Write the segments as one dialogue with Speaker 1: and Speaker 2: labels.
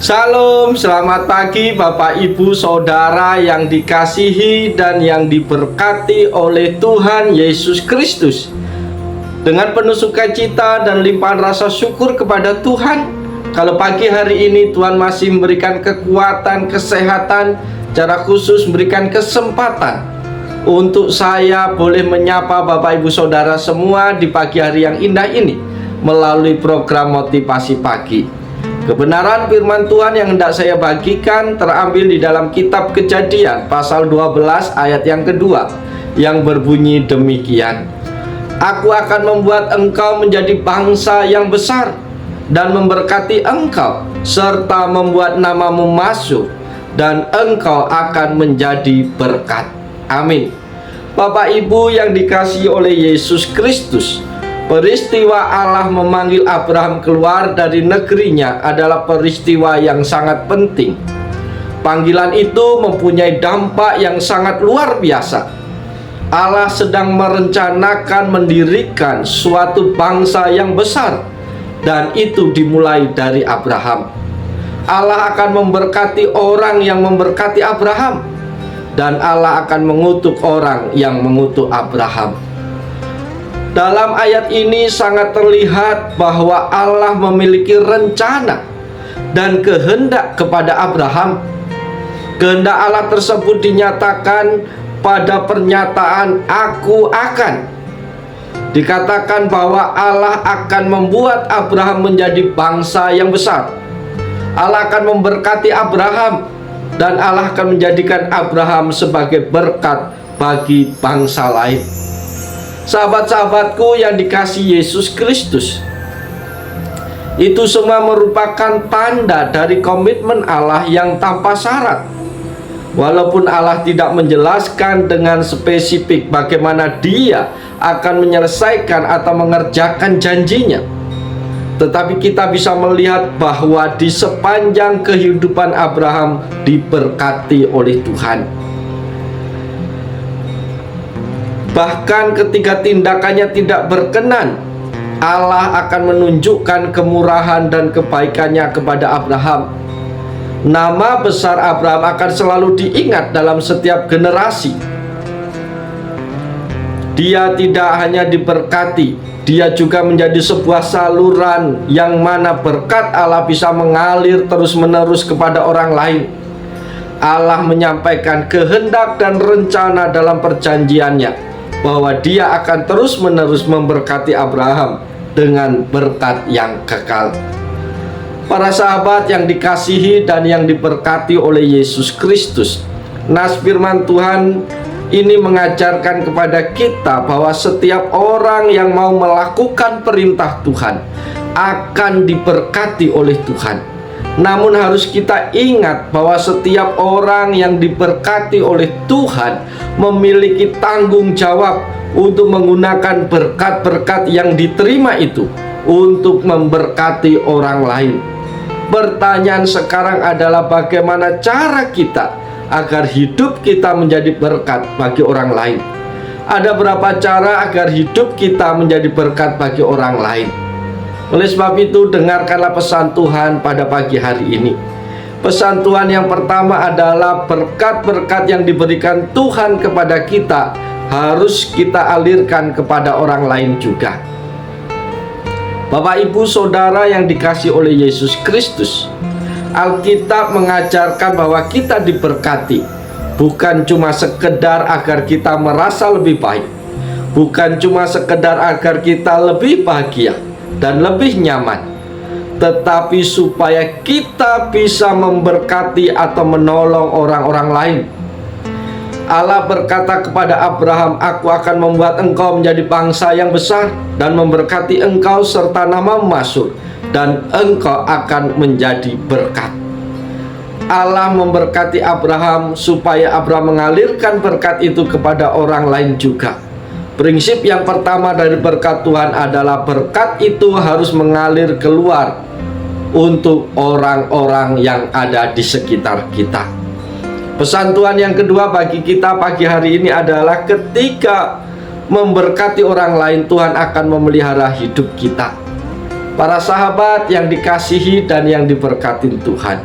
Speaker 1: Shalom, selamat pagi Bapak Ibu Saudara yang dikasihi dan yang diberkati oleh Tuhan Yesus Kristus. Dengan penuh sukacita dan limpahan rasa syukur kepada Tuhan, kalau pagi hari ini Tuhan masih memberikan kekuatan, kesehatan, secara khusus memberikan kesempatan untuk saya boleh menyapa Bapak Ibu Saudara semua di pagi hari yang indah ini melalui program Motivasi Pagi. Kebenaran firman Tuhan yang hendak saya bagikan terambil di dalam kitab Kejadian pasal 12 ayat yang kedua, yang berbunyi demikian: Aku akan membuat engkau menjadi bangsa yang besar dan memberkati engkau, serta membuat namamu masuk, dan engkau akan menjadi berkat. Amin. Bapak Ibu yang dikasihi oleh Yesus Kristus, peristiwa Allah memanggil Abraham keluar dari negerinya adalah peristiwa yang sangat penting. Panggilan itu mempunyai dampak yang sangat luar biasa. Allah sedang merencanakan mendirikan suatu bangsa yang besar, dan itu dimulai dari Abraham. Allah akan memberkati orang yang memberkati Abraham, dan Allah akan mengutuk orang yang mengutuk Abraham. Dalam ayat ini sangat terlihat bahwa Allah memiliki rencana dan kehendak kepada Abraham. Kehendak Allah tersebut dinyatakan pada pernyataan "Aku akan". Dikatakan bahwa Allah akan membuat Abraham menjadi bangsa yang besar. Allah akan memberkati Abraham, dan Allah akan menjadikan Abraham sebagai berkat bagi bangsa lain. Sahabat-sahabatku yang dikasihi Yesus Kristus, itu semua merupakan tanda dari komitmen Allah yang tanpa syarat. Walaupun Allah tidak menjelaskan dengan spesifik bagaimana Dia akan menyelesaikan atau mengerjakan janjinya, tetapi kita bisa melihat bahwa di sepanjang kehidupan Abraham diberkati oleh Tuhan. Bahkan ketika tindakannya tidak berkenan, Allah akan menunjukkan kemurahan dan kebaikannya kepada Abraham. Nama besar Abraham akan selalu diingat dalam setiap generasi. Dia tidak hanya diberkati, dia juga menjadi sebuah saluran yang mana berkat Allah bisa mengalir terus-menerus kepada orang lain. Allah menyampaikan kehendak dan rencana dalam perjanjiannya bahwa Dia akan terus-menerus memberkati Abraham dengan berkat yang kekal. Para sahabat yang dikasihi dan yang diberkati oleh Yesus Kristus, nas firman Tuhan ini mengajarkan kepada kita bahwa setiap orang yang mau melakukan perintah Tuhan akan diberkati oleh Tuhan. Namun harus kita ingat bahwa setiap orang yang diberkati oleh Tuhan memiliki tanggung jawab untuk menggunakan berkat-berkat yang diterima itu untuk memberkati orang lain. Pertanyaan sekarang adalah bagaimana cara kita agar hidup kita menjadi berkat bagi orang lain. Ada berapa cara agar hidup kita menjadi berkat bagi orang lain? Oleh sebab itu, dengarkanlah pesan Tuhan pada pagi hari ini. Pesan Tuhan yang pertama adalah berkat-berkat yang diberikan Tuhan kepada kita harus kita alirkan kepada orang lain juga. Bapak Ibu Saudara yang dikasihi oleh Yesus Kristus, Alkitab mengajarkan bahwa kita diberkati bukan cuma sekedar agar kita merasa lebih baik, bukan cuma sekedar agar kita lebih bahagia dan lebih nyaman, tetapi supaya kita bisa memberkati atau menolong orang-orang lain. Allah berkata kepada Abraham, "Aku akan membuat engkau menjadi bangsa yang besar dan memberkati engkau serta namamu masuk, dan engkau akan menjadi berkat." Allah memberkati Abraham supaya Abraham mengalirkan berkat itu kepada orang lain juga. Prinsip yang pertama dari berkat Tuhan adalah berkat itu harus mengalir keluar untuk orang-orang yang ada di sekitar kita. Pesan Tuhan yang kedua bagi kita pagi hari ini adalah ketika memberkati orang lain, Tuhan akan memelihara hidup kita. Para sahabat yang dikasihi dan yang diberkati Tuhan,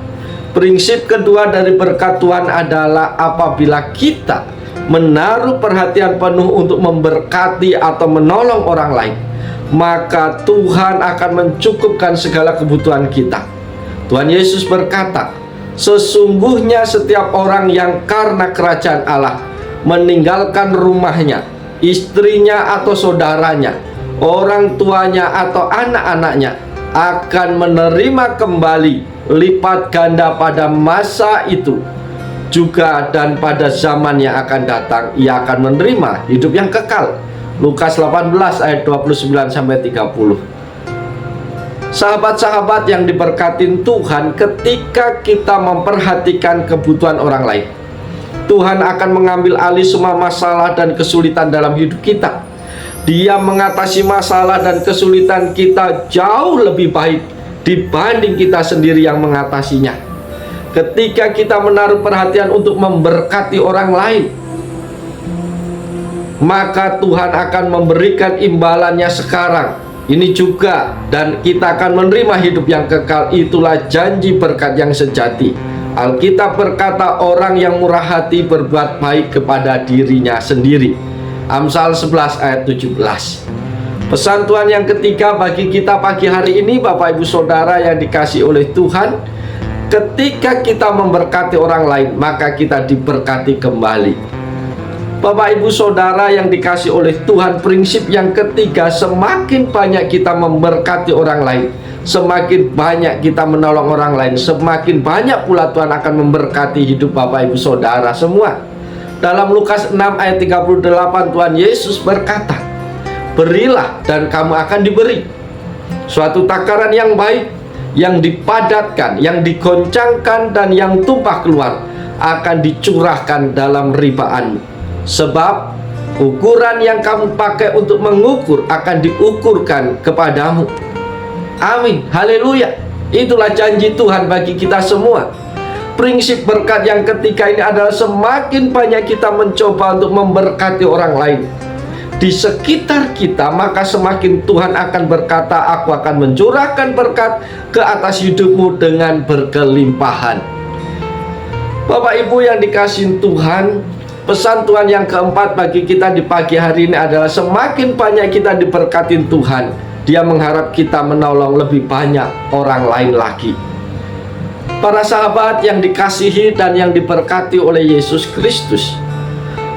Speaker 1: prinsip kedua dari berkat Tuhan adalah apabila kita menaruh perhatian penuh untuk memberkati atau menolong orang lain, maka Tuhan akan mencukupkan segala kebutuhan kita. Tuhan Yesus berkata, sesungguhnya setiap orang yang karena kerajaan Allah meninggalkan rumahnya, istrinya atau saudaranya, orang tuanya atau anak-anaknya, akan menerima kembali lipat ganda pada masa itu juga, dan pada zaman yang akan datang ia akan menerima hidup yang kekal. Lukas 18 ayat 29-30. Sahabat-sahabat yang diberkatin Tuhan, ketika kita memperhatikan kebutuhan orang lain, Tuhan akan mengambil alih semua masalah dan kesulitan dalam hidup kita. Dia mengatasi masalah dan kesulitan kita jauh lebih baik dibanding kita sendiri yang mengatasinya. Ketika kita menaruh perhatian untuk memberkati orang lain, maka Tuhan akan memberikan imbalannya sekarang ini juga, dan kita akan menerima hidup yang kekal. Itulah janji berkat yang sejati. Alkitab berkata, orang yang murah hati berbuat baik kepada dirinya sendiri. Amsal 11 ayat 17. Pesan Tuhan yang ketiga bagi kita pagi hari ini, Bapak Ibu Saudara yang dikasihi oleh Tuhan, ketika kita memberkati orang lain, maka kita diberkati kembali. Bapak Ibu Saudara yang dikasihi oleh Tuhan, prinsip yang ketiga, semakin banyak kita memberkati orang lain, semakin banyak kita menolong orang lain, semakin banyak pula Tuhan akan memberkati hidup Bapak Ibu Saudara semua. Dalam Lukas 6 ayat 38, Tuhan Yesus berkata, berilah dan kamu akan diberi. Suatu takaran yang baik, yang dipadatkan, yang digoncangkan, dan yang tumpah keluar akan dicurahkan dalam ribaanmu. Sebab ukuran yang kamu pakai untuk mengukur akan diukurkan kepadamu. Amin, haleluya. Itulah janji Tuhan bagi kita semua. Prinsip berkat yang ketiga ini adalah semakin banyak kita mencoba untuk memberkati orang lain di sekitar kita, maka semakin Tuhan akan berkata, aku akan mencurahkan berkat ke atas hidupmu dengan berkelimpahan. Bapak Ibu yang dikasihi Tuhan, pesan Tuhan yang keempat bagi kita di pagi hari ini adalah semakin banyak kita diberkatin Tuhan, Dia mengharap kita menolong lebih banyak orang lain lagi. Para sahabat yang dikasihi dan yang diberkati oleh Yesus Kristus,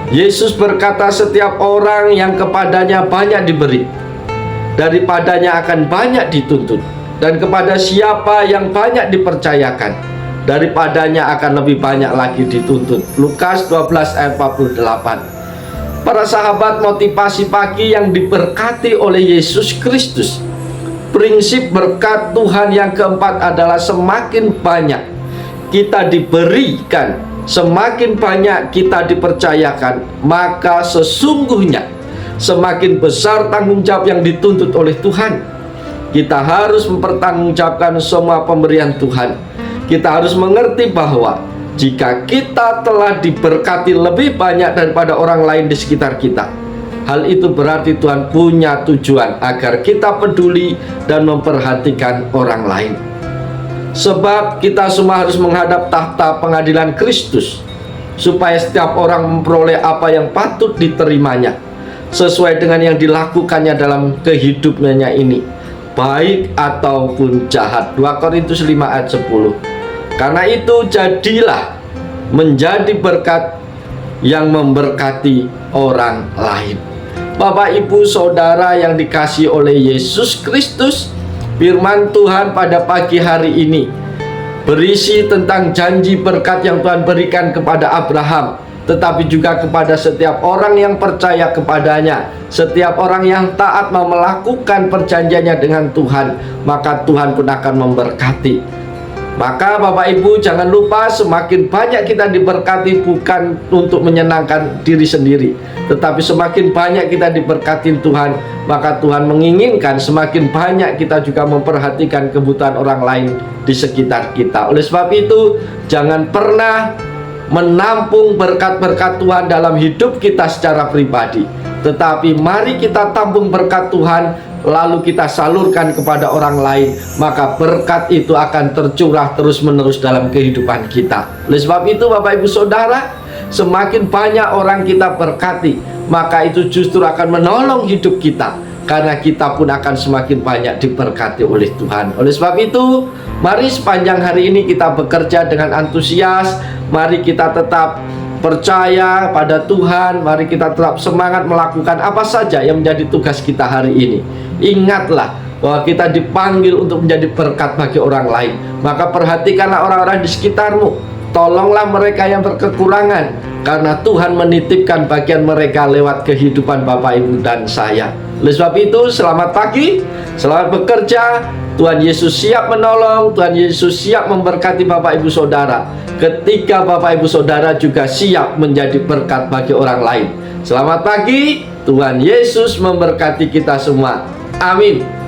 Speaker 1: Yesus berkata, setiap orang yang kepadanya banyak diberi, daripadanya akan banyak dituntut, dan kepada siapa yang banyak dipercayakan, daripadanya akan lebih banyak lagi dituntut. Lukas 12 ayat 48. Para sahabat, motivasi pagi yang diberkati oleh Yesus Kristus, prinsip berkat Tuhan yang keempat adalah semakin banyak kita diberikan, semakin banyak kita dipercayakan, maka sesungguhnya semakin besar tanggung jawab yang dituntut oleh Tuhan. Kita harus mempertanggungjawabkan semua pemberian Tuhan. Kita harus mengerti bahwa jika kita telah diberkati lebih banyak daripada orang lain di sekitar kita, hal itu berarti Tuhan punya tujuan agar kita peduli dan memperhatikan orang lain. Sebab kita semua harus menghadap tahta pengadilan Kristus, supaya setiap orang memperoleh apa yang patut diterimanya sesuai dengan yang dilakukannya dalam kehidupannya ini, baik ataupun jahat. 2 Korintus 5 ayat 10. Karena itu jadilah menjadi berkat yang memberkati orang lain. Bapak Ibu Saudara yang dikasihi oleh Yesus Kristus, firman Tuhan pada pagi hari ini berisi tentang janji berkat yang Tuhan berikan kepada Abraham, tetapi juga kepada setiap orang yang percaya kepadanya. Setiap orang yang taat mau melakukan perjanjiannya dengan Tuhan, maka Tuhan pun akan memberkati. Maka Bapak Ibu jangan lupa, semakin banyak kita diberkati bukan untuk menyenangkan diri sendiri, tetapi semakin banyak kita diberkati Tuhan, maka Tuhan menginginkan semakin banyak kita juga memperhatikan kebutuhan orang lain di sekitar kita. Oleh sebab itu, jangan pernah menampung berkat-berkat Tuhan dalam hidup kita secara pribadi, tetapi mari kita tampung berkat Tuhan lalu kita salurkan kepada orang lain, maka berkat itu akan tercurah terus-menerus dalam kehidupan kita. Oleh sebab itu Bapak Ibu Saudara, semakin banyak orang kita berkati, maka itu justru akan menolong hidup kita, karena kita pun akan semakin banyak diberkati oleh Tuhan. Oleh sebab itu, mari sepanjang hari ini kita bekerja dengan antusias. Mari kita tetap percaya pada Tuhan. Mari kita tetap semangat melakukan apa saja yang menjadi tugas kita hari ini. Ingatlah bahwa kita dipanggil untuk menjadi berkat bagi orang lain. Maka perhatikanlah orang-orang di sekitarmu. Tolonglah mereka yang berkekurangan, karena Tuhan menitipkan bagian mereka lewat kehidupan Bapak Ibu dan saya. Oleh sebab itu, selamat pagi, selamat bekerja. Tuhan Yesus siap menolong, Tuhan Yesus siap memberkati Bapak Ibu Saudara, ketika Bapak Ibu Saudara juga siap menjadi berkat bagi orang lain. Selamat pagi, Tuhan Yesus memberkati kita semua. Amin.